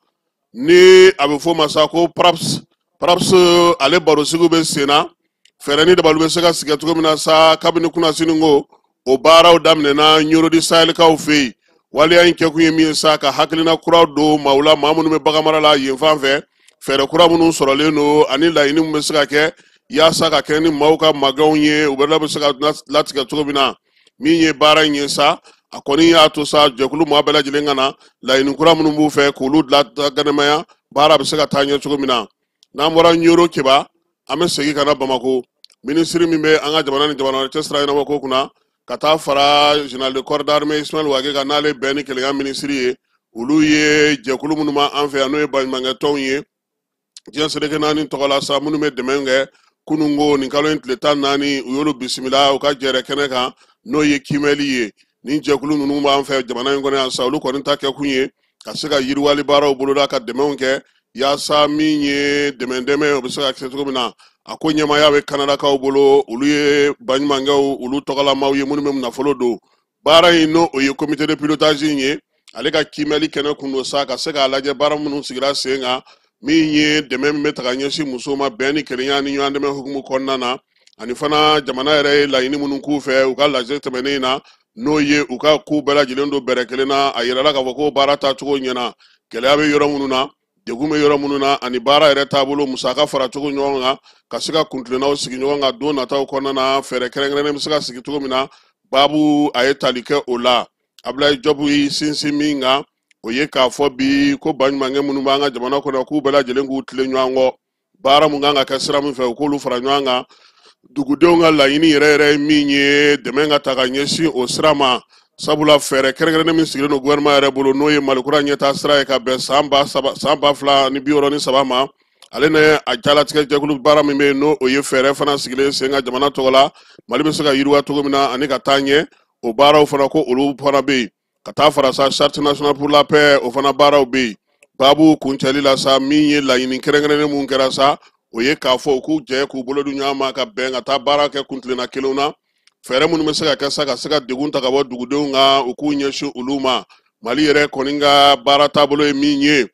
ni a bɛ fɔ o ma sa ko praps ale barosigiw bɛ sen na fɛɛrɛ ni dabaliw bɛ se ka sigi cogo min na sa kabini kunnasini ko o baaraw daminɛna ɲoro di sahɛlikaw fɛ yen waliya in kɛkun ye min ye sa ka hakilina kuraw don maaw la maa minnu bɛ baganmara la yen fan fɛ fɛɛrɛ kura minnu sɔrɔlen don ani laɲini min bɛ se ka kɛ yaasa ka kɛ ni maaw ka magɛnw ye u bɛ se ka latigɛ cogo min na min ye baara in ye sa a kɔni y'a to sa jɛkulu maa bɛɛ lajɛlen ka na laɲini kura minnu b'u fɛ k'olu ganamaya baara bɛ se ka taa ɲɛ cogo min na n'an bɔra ɲoro keba an bɛ segin ka na Bamako minisiri min bɛ an ka jamana ni jamana cɛ sira ɲɛnabɔ ko kunna ka taa fara général de corps d'armée Ismaël Wage ka n'ale bɛn ni kɛlɛkɛ ministre ye olu ye jɛkulu minnu ma an fɛ yan n'o ye baɲumankɛ tɔnw ye diɲɛ seleke naani tɔgɔ la sa minnu bɛ dɛmɛ kɛ kunungo nin kalo in tile 14 u y'olu bisimila u ka jɛrɛ kɛnɛ kan n'o ye kimɛli ye nin jɛkulu ninnu b'an fɛ jamana in kɔnɔ yan sa olu kɔni ta kɛ kun ye ka se ka yiriwali baaraw boloda ka dɛmɛw kɛ yaasa min ye dɛmɛ o bɛ se ka kɛ cogo min na a ko ɲɛmaaya bɛ kanadakaw bolo olu ye baɲumankɛw olu tɔgɔlamaw ye minnu bɛ nafolo don baara in n'o ye comité de pilotage in ye ale ka kimɛli kɛnɛ kun don sa ka se k'a lajɛ baara minnu sigira sen kan min ye dɛmɛ min bɛ ta ka ɲɛsin musow ma bɛn ni kelenya ni ɲɔgɔn dɛmɛ hukumu kɔnɔna na ani fana jamana yɛrɛ ye laɲini minnu k'u fɛ u ka lajɛ tɛmɛnen na n'o ye u ka ko bɛɛ lajɛlen don bɛrɛ kelen na a yirala k'a fɔ ko baara tacogo ɲɛna gɛlɛya bɛ yɔrɔ minnu na degun bɛ yɔrɔ minnu na ani baara yɛrɛ taabolo musaka faracogo ɲɔgɔn kan ka se ka kuntilennaw sigi ɲɔgɔn kan don nataw kɔnɔna na fɛɛrɛ kɛrɛnkɛrɛnnen bɛ se ka sigi cogo min na babu a ye tali kɛ o la Ablaye Diop yi sinsin min kan o ye k'a fɔ bi ko baɲumankɛ minnu b'an ka jamana kɔnɔ k'u bɛɛ lajɛlen k'u tilen ɲɔgɔn kɔ baara mun kan ka kɛ sira min fɛ u k'olu fara ɲɔgɔn kan dugudenw ka laɲini yɛrɛ ye min ye dɛmɛ ka ta ka ɲɛsin o sira ma sabula fɛɛrɛ kɛrɛnkɛrɛnnen min sigilen don gouvernement yɛrɛ bolo n'o ye malikura ɲɛtaa sira ye ka bɛn san 2063 ma ale ne a jalatigɛ jɛkulu baara min bɛ yen n'o ye fɛɛrɛ fana sigilen sen ka jamana tɔgɔ la Mali bɛ se ka yiriwa cogo min na ani ka taa ɲɛ o baaraw fana ko olu fana bɛ yen ka taa fara sa charte nationale pour la paix o fana baaraw bɛ yen babu kuncɛli la sa min ye laɲini kɛrɛnkɛrɛnnen mun kɛra sa o ye k'a fɔ u k'u jɛ k'u bolo di ɲɔgɔn ma ka bɛn ka taa baara kɛ kuntilenna kelenw na fɛɛrɛ minnu bɛ se ka kɛ sa ka se ka degun ta ka bɔ dugudenw kan u k'u ɲɛsin olu ma Mali yɛrɛ kɔni ka baara taabolo ye min ye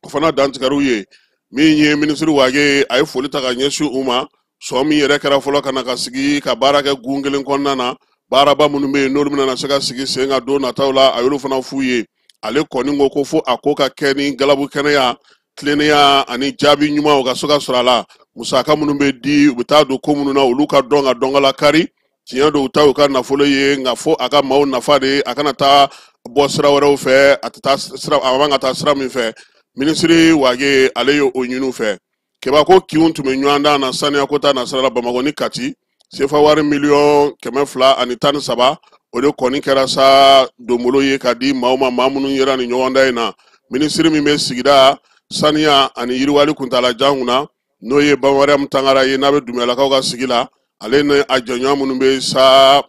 o fana dantigɛr'u ye min ye ministre Wage a ye foli ta ka ɲɛsin u ma sɔn min yɛrɛ kɛra fɔlɔ ka na ka sigi ka baara kɛ gun kelen kɔnɔna na baaraba minnu bɛ yen n'olu bɛna se ka sigi sen ka don nataw la a y'olu fana f'u ye ale kɔni ko fo a ko ka kɛ ni galabu kɛnɛya tilennenya ani jaabi ɲuman o ka se ka sɔrɔ a la musaka minnu bɛ di u bɛ taa don ko minnu na olu ka dɔn ka dɔnkala kari tiɲɛ don u ta u ka nafolo ye nka fo a ka maaw nafa de a kana taa bɔ sira wɛrɛw fɛ a man ka taa sira min fɛ ministre Wage ale ye o ɲini u fɛ kebako kiw tun bɛ ɲɔgɔn dan na saniya ko ta nasirala Bamakɔ ni Kati sefa wari miliyɔn 213 o de kɔni kɛra sa donbolo ye ka di maaw ma maa minnu yera ni ɲɔgɔn dan in na ministre min bɛ sigida saniya ani yiriwali kuntalajan kunna n'o ye Bamariam Tangara ye n'a bɛ Dumuyalakaw ka sigi la ale ni a jɛɲɔgɔn minnu bɛ sa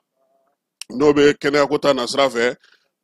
n'o bɛ kɛnɛya ko ta nasira fɛ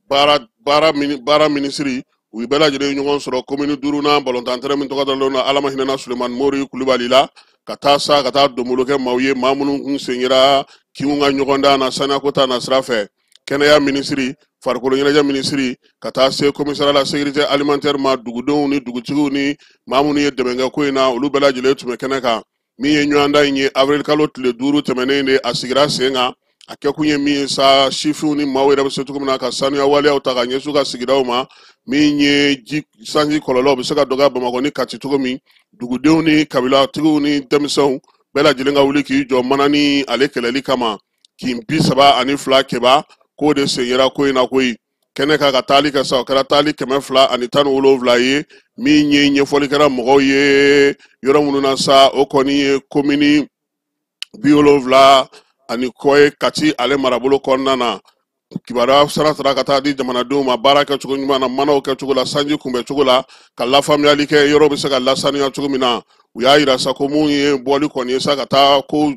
baara ministre u bɛɛ lajɛlen ɲɔgɔn sɔrɔ commune 5nan balontan min tɔgɔ dalen na Ala ma hinɛna Sulemani Mori Kulibali la ka taa donbolo kɛ maaw ye maa minnu kun sen yera kiw ka ɲɔgɔn dan na saniya ko ta nasira fɛ kɛnɛya ministre farikolo ɲɛnajɛ ministre ka taa se commissariat la sécurité alimentaire ma dugudenw ni dugutigiw ni maa minnu ye dɛmɛkɛ ko in na olu bɛɛ lajɛlen tun bɛ kɛnɛ kan min ye ɲɔgɔn dan in ye avril kalo tile 5 tɛmɛnen de a sigira sen kan a kɛkun ye min ye sa sifinw ni maaw yɛrɛ bɛ se cogo min na ka sanuya waleyaw ta ka ɲɛsin ka sigidaw ma min ye sanji kɔlɔlɔ bɛ se ka dɔgɔya Bamakɔ ni Kati cogo min dugudenw ni kabilatigiw ni denmisɛnw bɛɛ lajɛlen ka wuli k'i jɔ mana ni ale kɛlɛli kama k'i 32 kɛba k'o de sen yera ko in na koyi kɛnɛ kan ka taali kɛ sa o kɛra taali 217 ye min ye ɲɛfɔli kɛra mɔgɔw ye yɔrɔ minnu na sa o kɔni ye commune 70 ani kɔ ye Kati ale marabolo kɔnɔna na kibaruya sara ka taa di jamanadenw ma baara kɛcogo ɲuman na manaw kɛcogo la sanji kunbɛcogo la ka lafaamuyali kɛ yɔrɔ bɛ se ka lasaniya cogo min na u y'a yira sa ko mun ye bɔli kɔni ye sa ka taa ko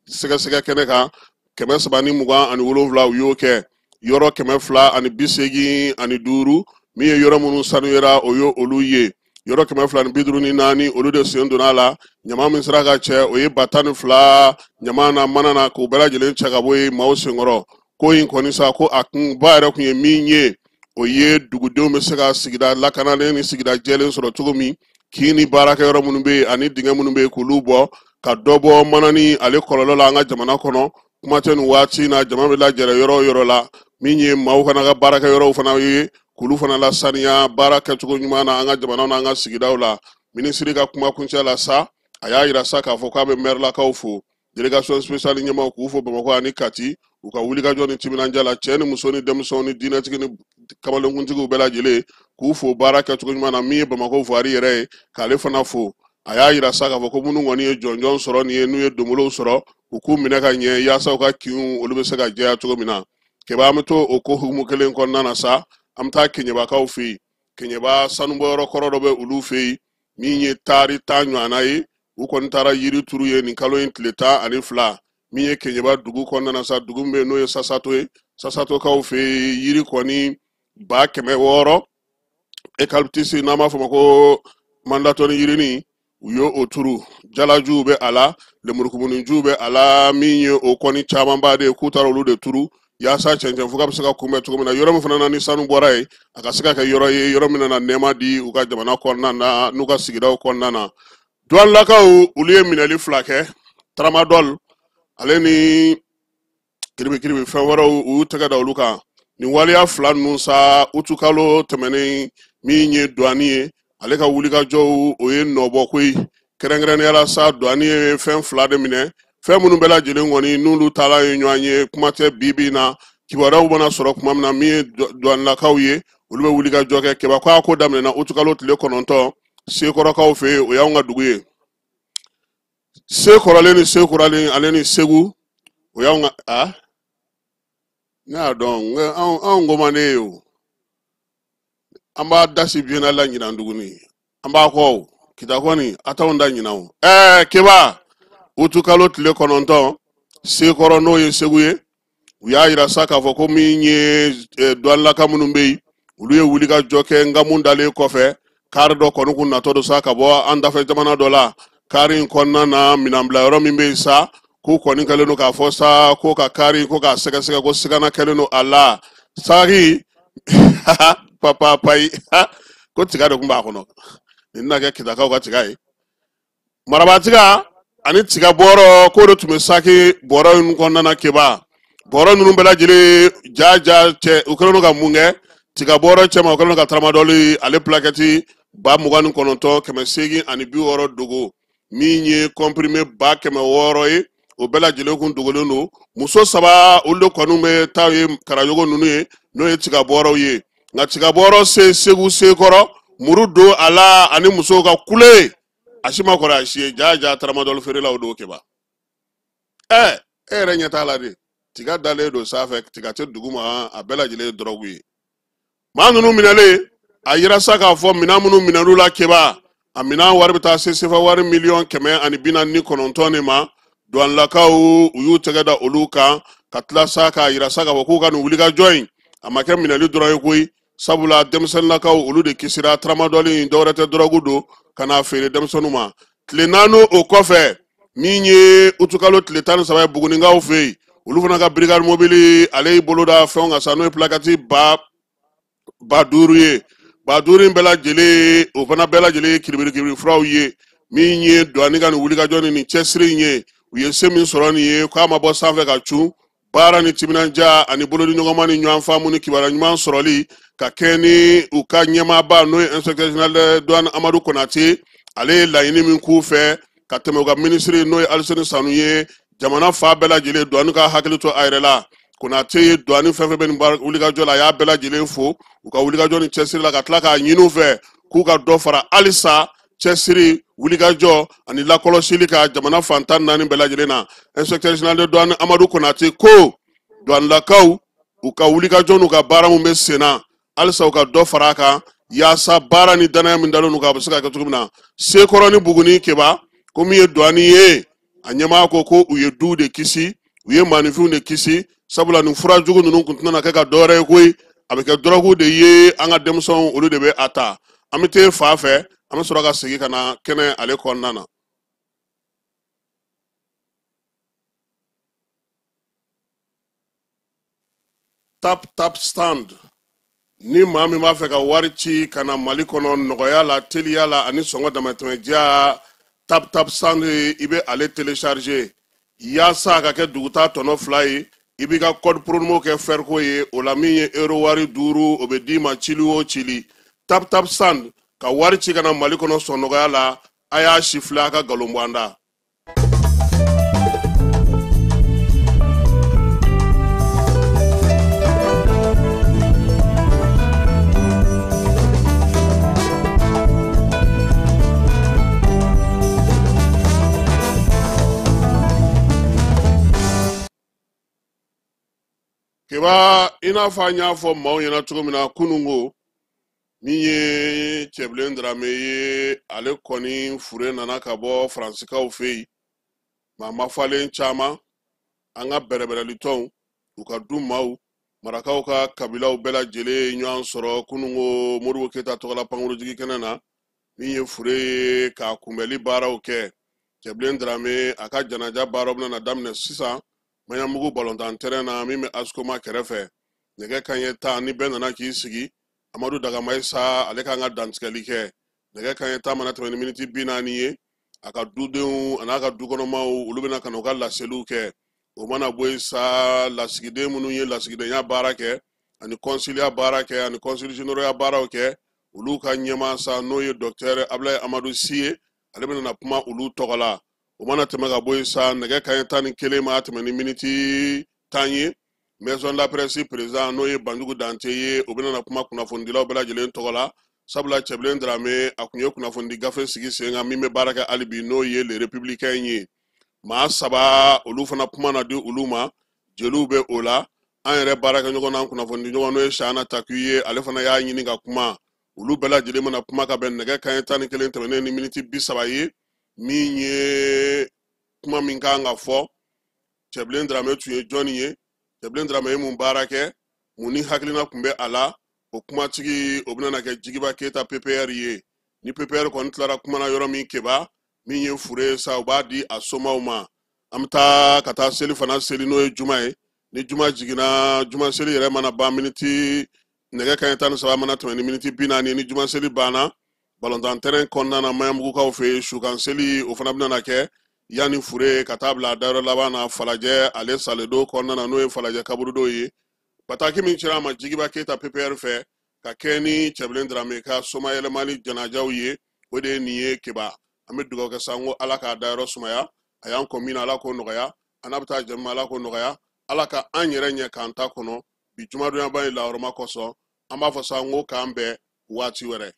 sɛgɛsɛgɛ kɛnɛ kan 327 u y'o kɛ yɔrɔ 285 min ye yɔrɔ minnu sanuyera o ye olu ye yɔrɔ 254 olu de sen donna la ɲama min sera ka cɛ o ye ba 12 ɲama na mana na k'u bɛɛ lajɛlen cɛ ka bɔ yen maaw senkɔrɔ ko in kɔni sa ko a kun ba yɛrɛ kun ye min ye o ye dugudenw bɛ se ka sigida lakanalen ni sigida jɛlen sɔrɔ cogo min k'i ni baarakɛ yɔrɔ minnu bɛ yen ani dingɛ minnu bɛ yen k'olu bɔ ka dɔ bɔ mana ni ale kɔlɔlɔ la an ka jamana kɔnɔ kuma tɛ nin waati na jama bɛ lajɛrɛ yɔrɔ o yɔrɔ la min ye maaw fana ka baarakɛ yɔrɔw fana ye k'olu fana la saniya baara kɛcogo ɲuman na an ka jamanaw n'an ka sigidaw la minisiri ka kuma kuncɛ la sa a y'a yira sa k'a fɔ k'a bɛ maire-lakaw fo délégation spéciale ɲɛmaw k'u fo Bamakɔ ani Kati u ka wulikajɔ ni timinandiya la cɛ ni muso ni denmisɛnw ni diinɛtigi ni kamalenkuntigiw bɛɛ lajɛlen k'u fo baara kɛcogo ɲuman na min ye Bamakɔ fari yɛrɛ ye k'ale fana fo a y'a yira sa k'a fɔ ko minnu kɔni ye jɔnjɔn sɔrɔ nin ye n'u ye donbolow sɔrɔ u k'u minɛ ka ɲɛ yaasa u ka kinw olu bɛ se ka jɛya cogo min na keba an bɛ to o ko hukumu kelen kɔnɔna na sa an bɛ taa keɲebakaw fɛ yen keɲeba sanubɔyɔrɔ kɔrɔ dɔ bɛ olu fɛ yen min ye taari 10 ɲɔgɔnna ye u kɔni taara yiri turu ye nin kalo in tile 12 min ye keɲeba dugu kɔnɔna na sa dugu min bɛ yen n'o ye sasato ye sasatokaw fɛ yen yiri kɔni 600 eucalyptus n'an b'a fɔ ma ko mandatɔni yirini u ye o turu jalajuw bɛ a la lemurukumuninjuw bɛ a la min ye o kɔni camanba de ye k'u taara olu de turu yaasa cɛncɛn fuga bɛ se ka kunbɛn cogo min na yɔrɔ min fana na ni sanu bɔra ye a ka se ka kɛ yɔrɔ ye yɔrɔ min na nɛɛma di u ka jamana kɔnɔna na n'u ka sigidaw kɔnɔna na douanelakaw olu ye minɛli 2 kɛ tramadol ale ni kiribikiribi fɛn wɛrɛw u y'u tɛgɛ da olu kan nin waliya 2 ninnu sa utu kalo tɛmɛnen min ye douane ye ale ka wulikajɔw o ye nɔbɔko ye kɛrɛnkɛrɛnnenya sa douane ye fɛn 2 de minɛ fɛn minnu bɛɛ lajɛlen kɔni n'olu taala ye ɲɔgɔn ye kuma tɛ bibi na kibaruyaw mana sɔrɔ kuma min na min ye douanelakaw ye olu bɛ wulikajɔ kɛ kebakɔ ko daminɛna utu kalo tile 9 sekɔrɔkaw fɛ yen o y'anw ka dugu ye sekɔrɔlen ni sekuralen ale ni segu o y'anw ka ne y'a dɔn anw ko man ne ye o an b'a dasi biɲɛna la ɲinan tuguni an b'a kɔ kita kɔni a t'anw da ɲinan o keba utu kalo tile 9 sekɔrɔ n'o ye segu ye u y'a yira sa k'a fɔ ko min ye douanelaka minnu bɛ yen olu ye wulikajɔ kɛ nka mun dalen kɔfɛ kari dɔ kɔni kun natɔ don sa ka bɔ an dafɛ jamana dɔ la kari in kɔnɔna na minɛnbila yɔrɔ min bɛ yen sa k'u kɔni kɛlen don k'a fɔ sa ko ka kari ko k'a sɛgɛsɛgɛ ko sigana kɛlen don a la sagi papapayi ko tiga de tun b'a kɔnɔ nin na kɛ kitakaw ka tiga ye marabatiga ani tiga bɔrɔ k'o de tun bɛ saki bɔrɔ in kɔnɔna na keba bɔrɔ ninnu bɛɛ lajɛlen jaja cɛ u kɛlen don ka mun kɛ tiga bɔrɔ cɛma u kɛlen don ka tramadɔli ale plakɛti 29 860 dogo min ye comprimé 600 ye o bɛɛ lajɛlen kun dogolen don muso 3 olu de kɔni bɛ taa ye karajogo ninnu ye n'o ye tiga bɔrɔw ye nka tiga bɔrɔ se segu sekɔrɔ muru don a la ani musow ka kule a si ma kɔrɔ a si ye jaja tramadɔli feerela o don keba e yɛrɛ ɲɛ t'a la de tiga dalen don sanfɛ tiga tɛ dugu ma a bɛɛ lajɛlen ye dɔrɔgu ye maa ninnu minɛlen a yira sa k'a fɔ minɛn minnu minɛn'u la keba a minɛn wari bɛ taa se sefa wari 1,449 de ma douanelakaw u y'u tɛgɛ da olu kan ka tila sa k'a yira sa k'a fɔ k'u ka nin wulikajɔ in a ma kɛ minɛli dɔrɔn ye koyi sabula denmisɛnninlakaw olu de kisira tramadɔli in dɔwɛrɛ tɛ dɔrɔgu don ka n'a feere denmisɛnninw ma tile 4 o kɔfɛ min ye utukalo tile 13 ye bugunikaw fɛ yen olu fana ka brigade mobili ale y'i bolo da fɛnw ka sa n'o ye plakati ba 5 ye ba 5 in bɛɛ lajɛlen o fana bɛɛ lajɛlen ye kiribirikiribiri furaw ye min ye douane ka nin wulikajɔ ni cɛsiri in ye u ye se min sɔrɔ nin ye k'a ma bɔ sanfɛ ka cun baara ni timinanja ani bolodi ɲɔgɔnma ni ɲɔgɔn faamu ni kibaruya ɲuman sɔrɔli ka kɛ ni u ka ɲɛmaaba n'o ye inspecteur général de douane Amadu Konate ale ye laɲini min k'u fɛ ka tɛmɛ u ka ministre n'o ye Aliseni Sanu ye jamana fa bɛɛ lajɛlen douane ka hakili to a yɛrɛ la Konate ye douane fɛn fɛn bɛ nin wulikajɔ la a y'a bɛɛ lajɛlen fo u ka wulikajɔ ni cɛsiri la ka tila k'a ɲini u fɛ k'u ka dɔ fara halisa cɛsiri wulikajɔ ani lakɔlɔsili ka jamana fantan 4 bɛɛ lajɛlen na inspecteur général de douane Amadu Konate ko douanelakaw u ka wulikajɔ n'u ka baara min bɛ sen na halisa u ka dɔ fara a kan yaasa baara ni danaya min dalen n'u kan a bɛ se ka kɛ cogo min na sekɔrɔ ni buguni keba ko min ye douane ye a ɲɛmaa ko u ye du de kisi u ye maanifinw de kisi sabula nin fura jugu ninnu kun tɛna kɛ ka dɔwɛrɛ ye koyi a bɛ kɛ dɔrɔgu de ye an ka denmisɛnw olu de bɛ a ta an bɛ taa fa fɛ an bɛ sɔrɔ ka segin ka na kɛnɛ ale kɔnɔna na. Tap stand ni maa min b'a fɛ ka wari ci ka na Mali kɔnɔ nɔgɔya la teliya la ani sɔngɔ damatɛmɛdiya tap stand i bɛ ale télécharger yaasa a ka kɛ duguta tɔnɔ 2 ye i b'i ka code promo kɛ ferko ye o la min ye euro wari 5 o bɛ d'i ma cili o cili tap stand ka wari ci ka na Mali kɔnɔ sɔn nɔgɔya la a y'a sifilɛ a ka galon bɔ an da. keba ina fa nya fo maw yana cogo mina kunungo min ye Cɛbilen Dramé ye ale kɔni fure nana ka bɔ Faransikaw fɛ yen ma mafalen caman an ka bɛrɛbɛrɛlitɔnw u ka du maaw marakaw ka kabilaw bɛɛ lajɛlen ɲɔgɔn sɔrɔ kunungo Modibo Keyita tɔgɔla pankurutigi kɛnɛ na min ye fure ye ka kunbɛli baaraw kɛ Cɛbilen Dramé a ka janaja baaraw bɛna daminɛ sisan Maɲanbugu balontan terrain na min bɛ Askoma kɛrɛfɛ nɛgɛ kanɲɛ 10 ni bɛɛ nana k'i sigi Amadu Dagamayisa ale kan ka dantigɛli kɛ nɛgɛ kanɲɛ 10 mana tɛmɛ ni miniti 40 ye a ka dudenw a n'a ka dukɔnɔmaw olu bɛna ka na u ka laseliw kɛ o mana bɔ yen sa lasigiden minnu ye lasigidenya baara kɛ ani kɔnsiliya baara kɛ ani kɔnsili généraux baaraw kɛ olu ka ɲɛmaa sa n'o ye docteur Ablaye Amadu Si ye ale bɛna kuma olu tɔgɔ la o mana tɛmɛ ka bɔ yen sa nɛgɛ kanɲɛ 11 ma tɛmɛ ni miniti 10 ye Maison de la Presse président n'o ye Banjugu Dante ye o bɛna kuma kunnafonidilaw bɛɛ lajɛlen tɔgɔ la sabula Cɛbilen Dramé a kun ye kunnafoni gafe sigi sen kan min bɛ baara kɛ hali bi n'o ye les républicains ye maa 3 olu fana kuma na di olu ma jeliw bɛ o la an yɛrɛ baara kɛ ɲɔgɔn na kunnafoni di ɲɔgɔn n'o ye Sahana Taku ye ale fana y'a ɲini ka kuma olu bɛɛ lajɛlen mana kuma ka bɛn nɛgɛ kanɲɛ 11 tɛmɛnen ni miniti 30 ye min ye kuma min kan ka fɔ Cɛbilen Dramé tun ye jɔnni ye Cɛbilen Dramé ye mun baara kɛ mun ni hakilina kun bɛ a la o kumatigi o bɛna kɛ Jigiba Keyita PPR ye ni PPR kɔni tilara kuma na yɔrɔ min keba min ye fure sa u b'a di a somaw ma an bɛ taa ka taa seli fana seli n'o ye juma ye ni juma jiginna juma seli yɛrɛ mana ban miniti nɛgɛ kanɲɛ 13 mana tɛmɛ ni miniti 40 ni juma seli banna balontan terrain kɔnɔna na Maɲanbugukaw fɛ yen sukan seli o fana bɛna kɛ yanni fure ka taa bila a dayɔrɔ laban na Falajɛ ale saledo kɔnɔna na n'o ye Falajɛ kaburudo ye bataki min cira a ma Jigiba Keyita PPR fɛ ka kɛ ni Cɛbilen Dramé ka soma yɛlɛmali janajaw ye o de ye nin ye keba an bɛ dugawu kɛ sa n ko ala k'a dayɔrɔ sumaya a y'an kɔ min na ala k'o nɔgɔya a n'a bɛ taa jɛmu ala k'o nɔgɔya ala ka an yɛrɛ ɲɛ k'an ta kɔnɔ bi jumadonyaba in lahɔrɔma kɔsɔn an b'a fɔ sa n ko k'an bɛn waati wɛrɛ.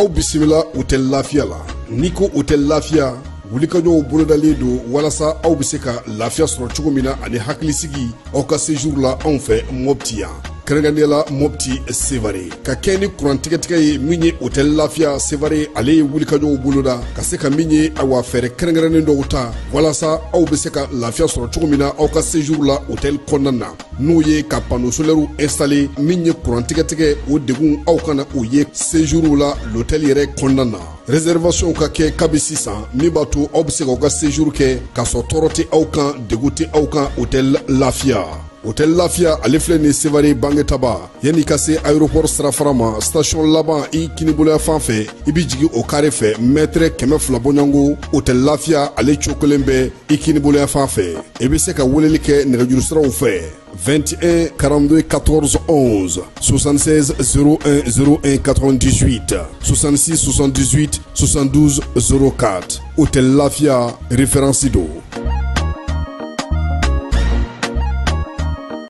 aw bisimila hôtel Lafiya la n'i ko hôtel Lafiya wulikajɔw bolodalen don walasa aw bɛ se ka lafiya sɔrɔ cogo min na ani hakilisigi aw ka séjour la anw fɛ Mopti yan kɛrɛnkɛrɛnnenya la Mopti Sevare ka kɛ ni kurantigɛtigɛ ye min ye hôtel Lafiya Sevare ale ye wulikajɔw boloda ka se ka min ye awa fɛɛrɛ kɛrɛnkɛrɛnnen dɔw ta walasa aw bɛ se ka lafiya sɔrɔ cogo min na aw ka séjour la hôtel kɔnɔna na n'o ye ka panneau solaire installé min ye kurantigɛtigɛ o degun aw kana o ye séjour la l'hôtel yɛrɛ kɔnɔna na réservation ka kɛ kabi sisan min b'a to aw bɛ se k'aw ka séjour kɛ k'a sɔrɔ tɔɔrɔ tɛ aw kan degun tɛ aw kan hôtel Lafiya. Hôtel Lafiya ale filɛ nin Sevare bangetaba yanni ka se aéroport sirafara ma station laban i kiniboloya fan fɛ i bi jigin o carré fɛ mètre 200 bɔɲɔngo Hôtel Lafiya ale cokolen bɛ i kiniboloya fan fɛ i bɛ se ka weleli kɛ nɛgɛjurusiraw fɛ 21 42 14 11 76 01 01 98 66 78 72 04 Hôtel Lafiya référence do.